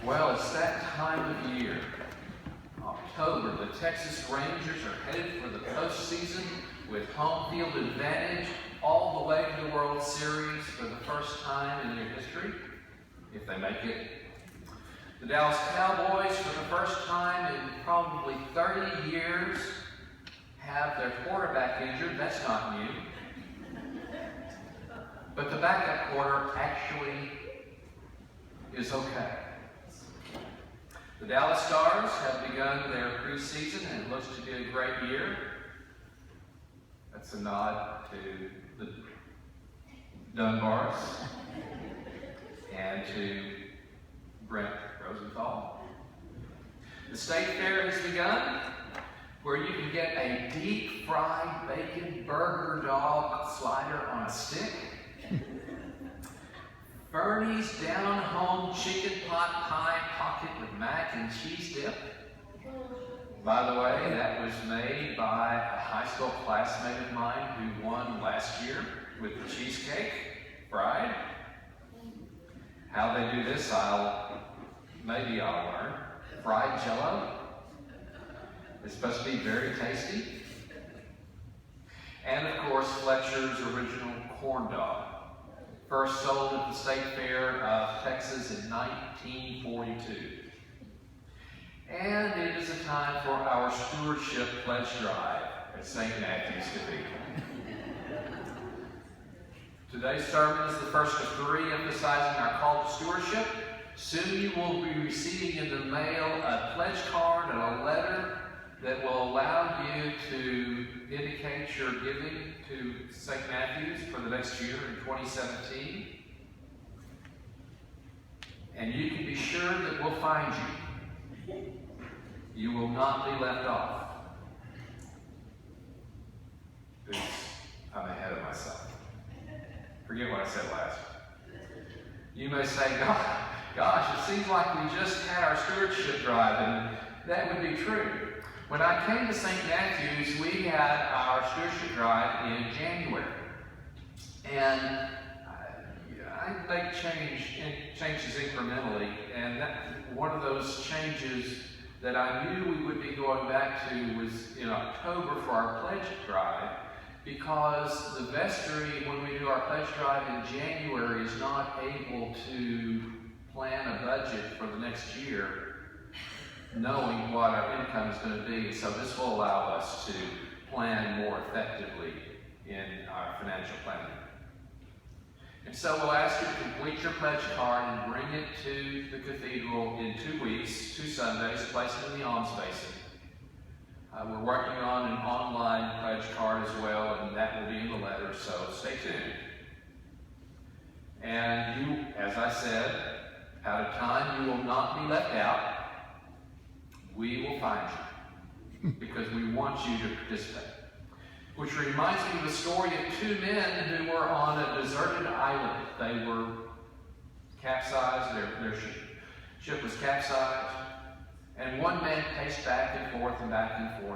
Well, it's that time of year. October, the Texas Rangers are headed for the postseason with home field advantage all the way to the World Series for the first time in their history, if they make it. The Dallas Cowboys, for the first time in probably 30 years, have their quarterback injured. That's not new. But the backup quarter actually is okay. The Dallas Stars have begun their preseason, and it looks to be a great year. That's a nod to the Dunbars and to Brent Rosenthal. The State Fair has begun, where you can get a deep fried bacon burger dog slider on a stick. Bernie's Down Home Chicken Pot Pie Pocket with mac and cheese dip. By the way, that was made by a high school classmate of mine who won last year with the cheesecake fried. How they do this, maybe I'll learn. Fried Jell-O. It's supposed to be very tasty. And of course, Fletcher's original corn dog. First sold at the State Fair of Texas in 1942. And it is a time for our stewardship pledge drive at St. Matthew's Cathedral. Today's sermon is the first of three emphasizing our call to stewardship. Soon you will be receiving in the mail a pledge card and a letter that will allow you to indicate your giving to St. Matthew's for the next year in 2017. And you can be sure that we'll find you. You will not be left off. Oops, I'm ahead of myself. Forget what I said last. You may say, gosh, it seems like we just had our stewardship drive, and that would be true. When I came to St. Matthew's, we had our stewardship drive in January. And I make changes incrementally, and one of those changes that I knew we would be going back to was in October for our pledge drive, because the vestry, when we do our pledge drive in January, is not able to plan a budget for the next year, knowing what our income is going to be. So this will allow us to plan more effectively in our financial planning. And so we'll ask you to complete your pledge card and bring it to the cathedral in 2 weeks, 2 Sundays, place it in the alms basin. We're working on an online pledge card as well, and that will be in the letter, so stay tuned. And you, as I said, out of time, you will not be left out. We will find you, because we want you to participate. Which reminds me of the story of 2 men who were on a deserted island. They were capsized, their ship was capsized, and one man paced back and forth,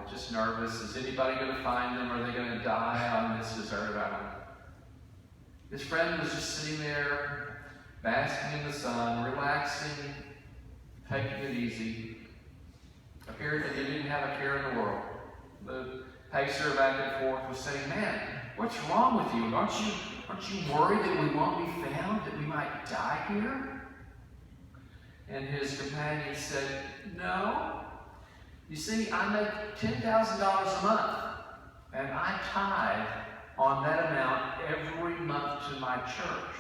just nervous. Is anybody going to find them? Are they going to die on this deserted island? His friend was just sitting there, basking in the sun, relaxing, taking it easy. Appeared that he didn't have a care in the world. The pacer back and forth was saying, "Man, what's wrong with you? Aren't you worried that we won't be found, that we might die here?" And his companion said, "No. You see, I make $10,000 a month, and I tithe on that amount every month to my church.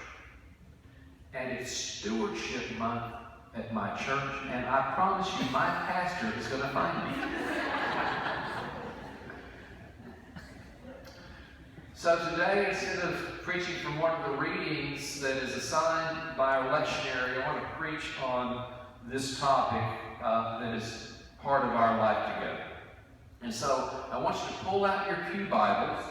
And it's stewardship month at my church, and I promise you, my pastor is going to find me." So today, instead of preaching from one of the readings that is assigned by our lectionary, I want to preach on this topic that is part of our life together. And so I want you to pull out your pew Bibles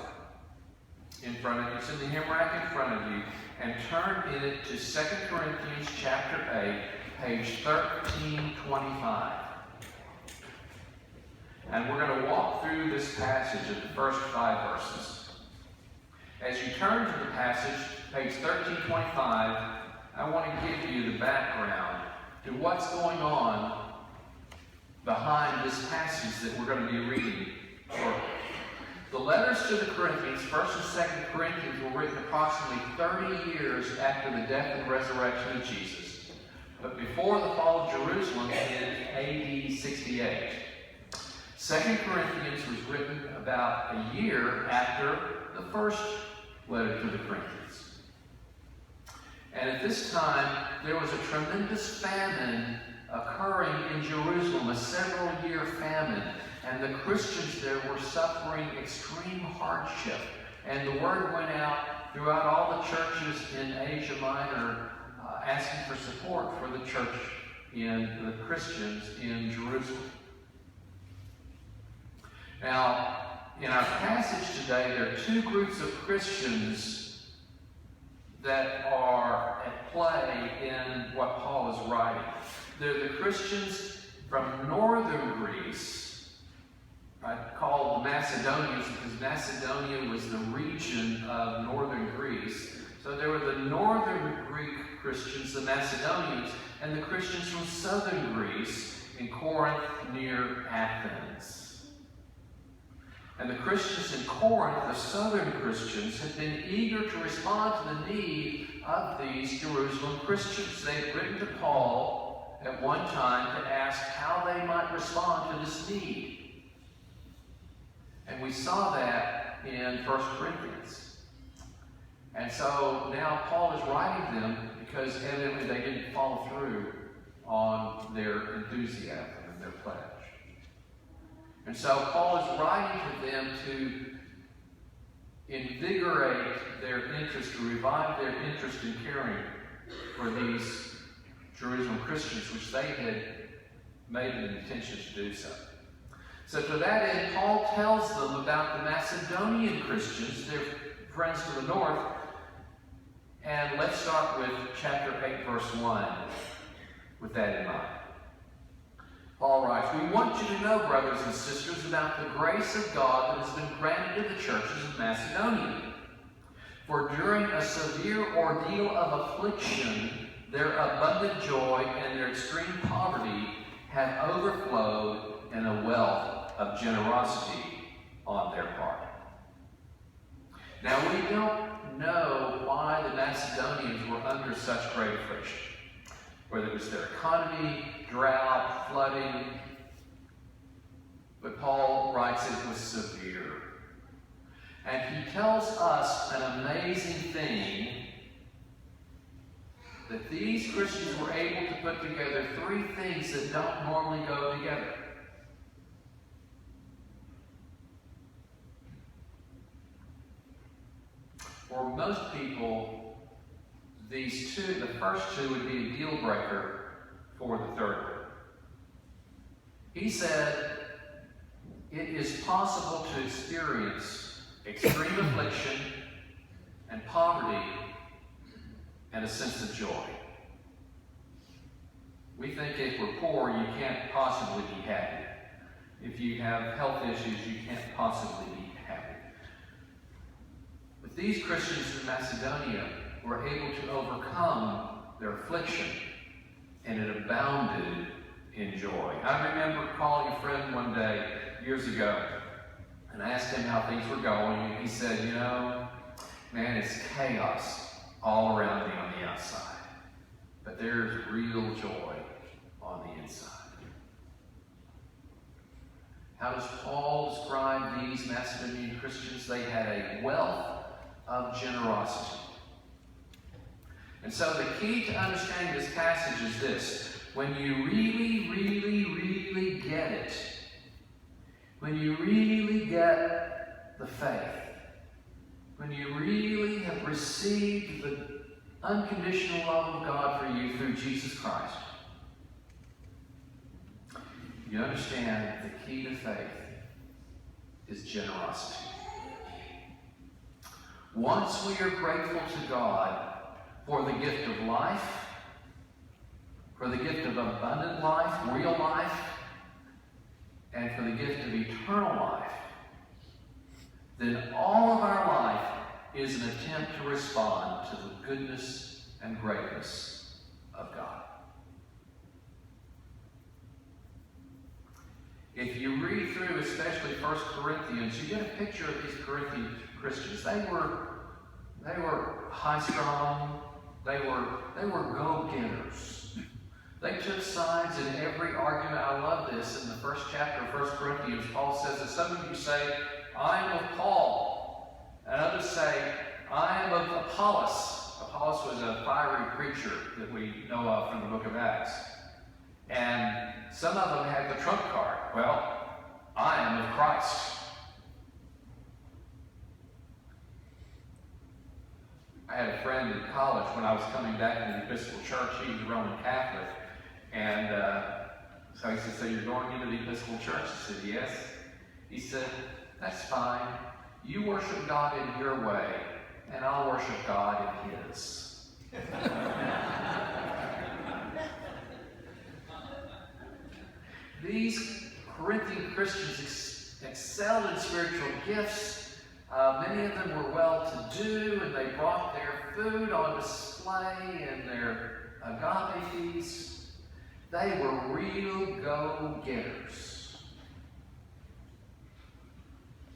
in front of you. It's in the hymn rack in front of you, and turn in it to 2 Corinthians chapter 8, page 1325. And we're going to walk through this passage of the first 5 verses. As you turn to the passage, page 1325, I want to give you the background to what's going on behind this passage that we're going to be reading shortly. The letters to the Corinthians, 1st and 2nd Corinthians, were written approximately 30 years after the death and resurrection of Jesus, but before the fall of Jerusalem in AD 68. 2nd Corinthians was written about a year after the first letter to the Corinthians. And at this time, there was a tremendous famine occurring in Jerusalem, a several-year famine. And the Christians there were suffering extreme hardship. And the word went out throughout all the churches in Asia Minor, asking for support for the church in the Christians in Jerusalem. Now, in our passage today, there are two groups of Christians that are at play in what Paul is writing. They're the Christians from northern Greece, called the Macedonians, because Macedonia was the region of northern Greece. So there were the northern Greek Christians, the Macedonians, and the Christians from southern Greece in Corinth near Athens. And the Christians in Corinth, the southern Christians, had been eager to respond to the need of these Jerusalem Christians. They had written to Paul at one time to ask how they might respond to this need. And we saw that in 1 Corinthians. And so now Paul is writing them because evidently they didn't follow through on their enthusiasm and their pledge. And so Paul is writing to them to invigorate their interest, to revive their interest in caring for these Jerusalem Christians, which they had made an intention to do so. So to that end, Paul tells them about the Macedonian Christians, their friends to the north. And let's start with chapter 8, verse 1, with that in mind. Paul writes, "We want you to know, brothers and sisters, about the grace of God that has been granted to the churches of Macedonia. For during a severe ordeal of affliction, their abundant joy and their extreme poverty have overflowed in a wealth of generosity on their part." Now, we don't know why the Macedonians were under such great affliction. Whether it was their economy, drought, flooding. But Paul writes it was severe. And he tells us an amazing thing, that these Christians were able to put together three things that don't normally go together. For most people, these two, the first two, would be a deal breaker for the third one. He said, it is possible to experience extreme affliction and poverty and a sense of joy. We think if we're poor, you can't possibly be happy. If you have health issues, you can't possibly be happy. But these Christians in Macedonia were able to overcome their affliction, and it abounded in joy. I remember calling a friend one day, years ago, and I asked him how things were going, and he said, "You know, man, it's chaos all around me on the outside, but there's real joy on the inside." How does Paul describe these Macedonian Christians? They had a wealth of generosity. And so the key to understanding this passage is this: when you really, really, really get it, when you really get the faith, when you really have received the unconditional love of God for you through Jesus Christ, you understand the key to faith is generosity. Once we are grateful to God for the gift of life, for the gift of abundant life, real life, and for the gift of eternal life, then all of our life is an attempt to respond to the goodness and greatness of God. If you read through, especially 1 Corinthians, you get a picture of these Corinthian Christians. They were high-strung. They were go-getters. They took sides in every argument. I love this. In the first chapter of 1 Corinthians, Paul says that some of you say, I am of Paul. And others say, I am of Apollos. Apollos was a fiery preacher that we know of from the book of Acts. And some of them had the trump card. Well, I am of Christ. I had a friend in college when I was coming back to the Episcopal Church. He was a Roman Catholic. And so he said, so you're going into the Episcopal Church? I said, yes. He said, that's fine. You worship God in your way, and I'll worship God in His. These Corinthian Christians excelled in spiritual gifts. Many of them were well-to-do, and they brought their food on display in their agape feasts. They were real go-getters.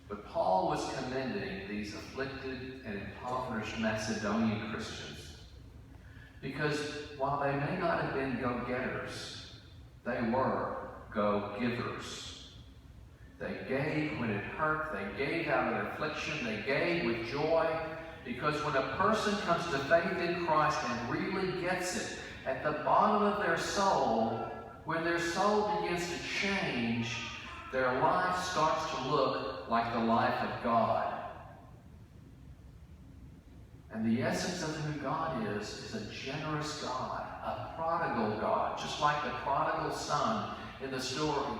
But Paul was commending these afflicted and impoverished Macedonian Christians because while they may not have been go-getters, they were go-givers. They gave when it hurt. They gave out of their affliction. They gave with joy. Because when a person comes to faith in Christ and really gets it, at the bottom of their soul, when their soul begins to change, their life starts to look like the life of God. And the essence of who God is a generous God, a prodigal God, just like the prodigal son in the story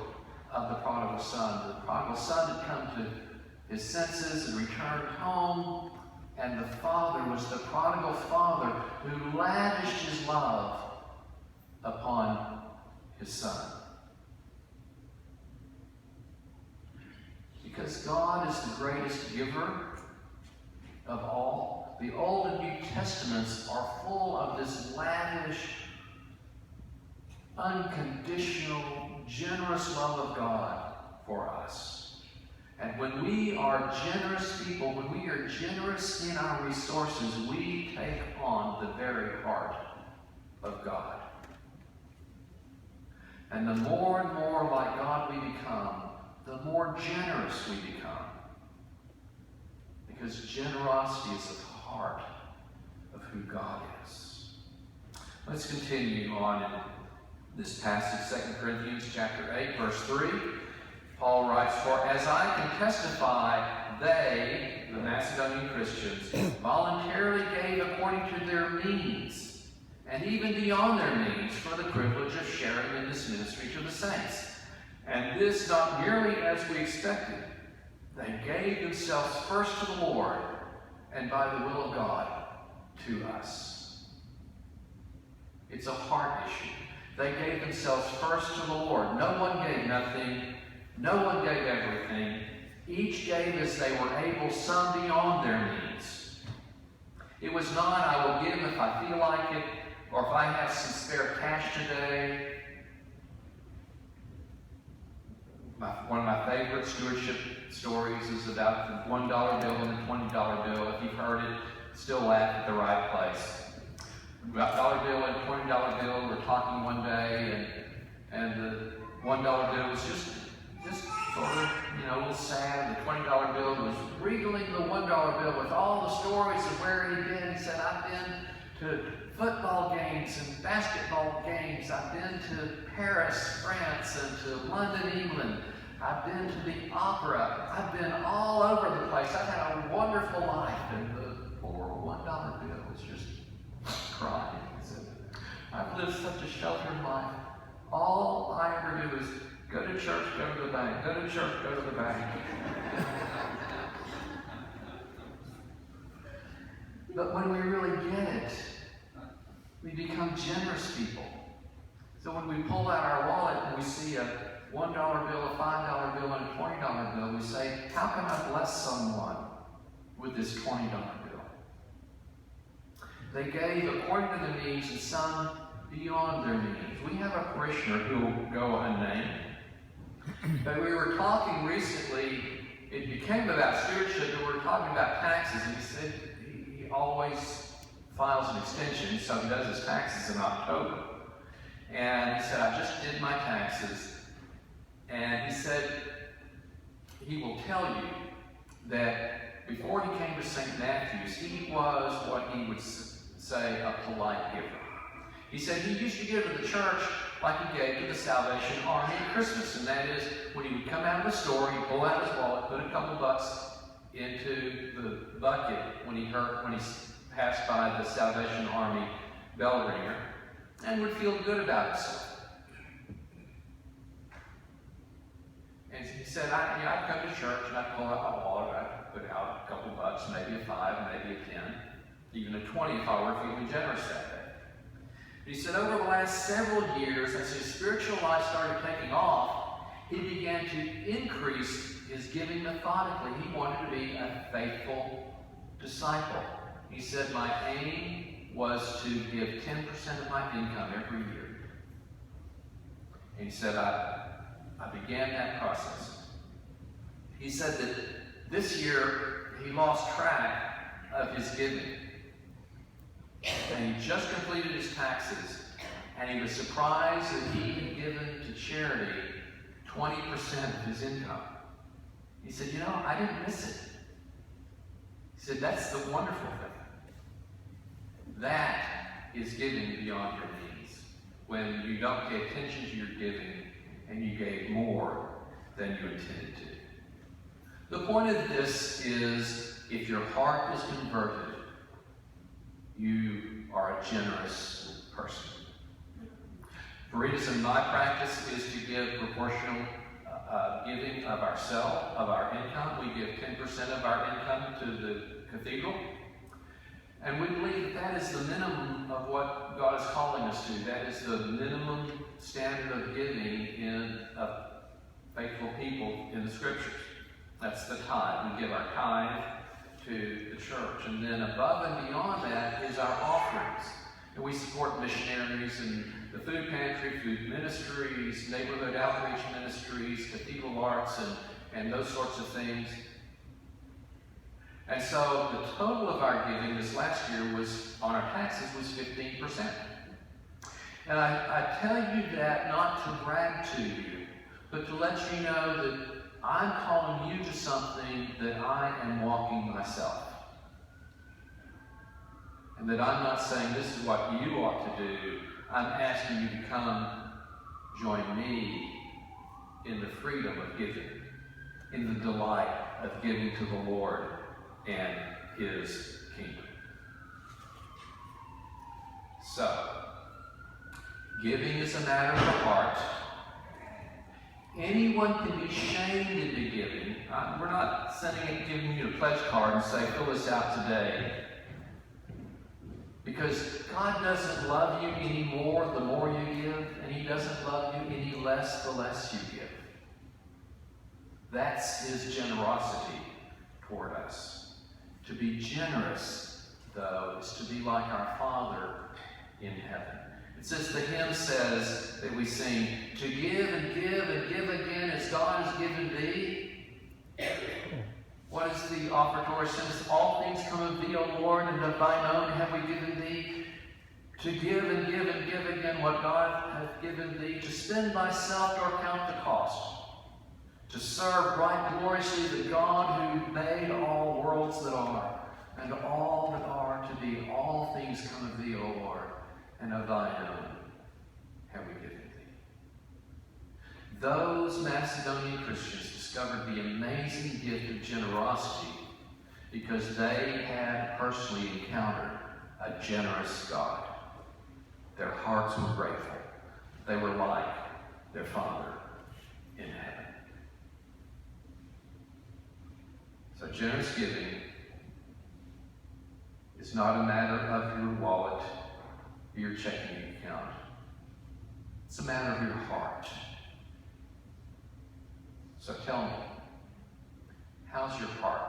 of the prodigal son. The prodigal son had come to his senses and returned home, and the father was the prodigal father who lavished his love upon his son. Because God is the greatest giver of all. The Old and New Testaments are full of this lavish, unconditional, generous love of God for us. And when we are generous people, when we are generous in our resources, we take on the very heart of God. And the more and more like God we become, the more generous we become. Because generosity is at the heart of who God is. Let's continue on in this passage, 2 Corinthians chapter 8, verse 3. Paul writes, for as I can testify, they, the Macedonian Christians, voluntarily gave according to their means, and even beyond their means, for the privilege of sharing in this ministry to the saints. And this not merely as we expected. They gave themselves first to the Lord, and by the will of God, to us. It's a heart issue. They gave themselves first to the Lord. No one gave nothing. No one gave everything. Each gave as they were able, some beyond their means. It was not, I will give if I feel like it, or if I have some spare cash today. One of my favorite stewardship stories is about the $1 bill and the $20 bill. If you've heard it, still laugh at the right place. About $1 bill and $20 bill, we're talking one day, and the $1 bill was just sort of, a little sad. The $20 bill was regaling the $1 bill with all the stories of where he'd been. He said, I've been to football games and basketball games. I've been to Paris, France, and to London, England. I've been to the opera. I've been all over the place. I've had a wonderful life. And the poor $1 bill was just crying. He said, I've lived such a sheltered life. All I ever do is go to church, go to the bank. Go to church, go to the bank. But when we really get it, we become generous people. So when we pull out our wallet and we see a $1 bill, a $5 bill, and a $20 bill, we say, how can I bless someone with this $20 bill? They gave according to their means and some beyond their means. We have a parishioner who will go unnamed, But we were talking recently, it became about stewardship, and we were talking about taxes, and he said he always files an extension, so he does his taxes in October. And he said, I just did my taxes, and he said he will tell you that before he came to St. Matthew's, he was what he would say a polite giver. He said he used to give to the church like he gave to the Salvation Army at Christmas, and that is when he would come out of the store, he'd pull out his wallet, put a couple bucks into the bucket when he passed by the Salvation Army bell ringer, and would feel good about himself. And he said, I'd come to church and I'd pull out my wallet, I'd put out a couple bucks, maybe a 5, maybe a 10, even a 20 if I were feeling generous that day. But he said over the last several years, as his spiritual life started taking off, he began to increase his giving methodically. He wanted to be a faithful disciple. He said, my aim was to give 10% of my income every year. And he said, I began that process. He said that this year he lost track of his giving. And he just completed his taxes, and he was surprised that he had given to charity 20% of his income. He said, I didn't miss it. He said, that's the wonderful thing. That is giving beyond your means. When you don't pay attention to your giving, and you gave more than you intended to. The point of this is, if your heart is converted, you are a generous person. For us in my practice is to give proportional giving of our income. We give 10% of our income to the cathedral. And we believe that is the minimum of what God is calling us to. That is the minimum standard of giving of faithful people in the Scriptures. That's the tithe. We give our tithe to the church. And then above and beyond that is our offerings. And we support missionaries and the food pantry, food ministries, neighborhood outreach ministries, cathedral arts, and those sorts of things. And so the total of our giving this last year on our taxes was 15%. And I tell you that not to brag to you, but to let you know that I'm calling you to something that I am walking myself. And that I'm not saying this is what you ought to do. I'm asking you to come join me in the freedom of giving, in the delight of giving to the Lord and His kingdom. So, giving is a matter of the heart. Anyone can be shamed into giving. We're not giving you a pledge card and say, fill this out today. Because God doesn't love you any more the more you give, and He doesn't love you any less the less you give. That's His generosity toward us. To be generous, though, is to be like our Father in heaven. It's as the hymn says that we sing, to give and give and give again as God has given thee. What is the offertory? Since all things come of thee, O Lord, and of thine own have we given thee. To give and give and give again what God hath given thee. To spend thyself nor count the cost. To serve right gloriously the God who made all worlds that are, and all that are to be. All things come of thee, O Lord, and of thine own have we given thee. Those Macedonian Christians discovered the amazing gift of generosity because they had personally encountered a generous God. Their hearts were grateful. They were like their Father in heaven. So generous giving is not a matter of your wallet or your checking account. It's a matter of your heart. So tell me, how's your heart?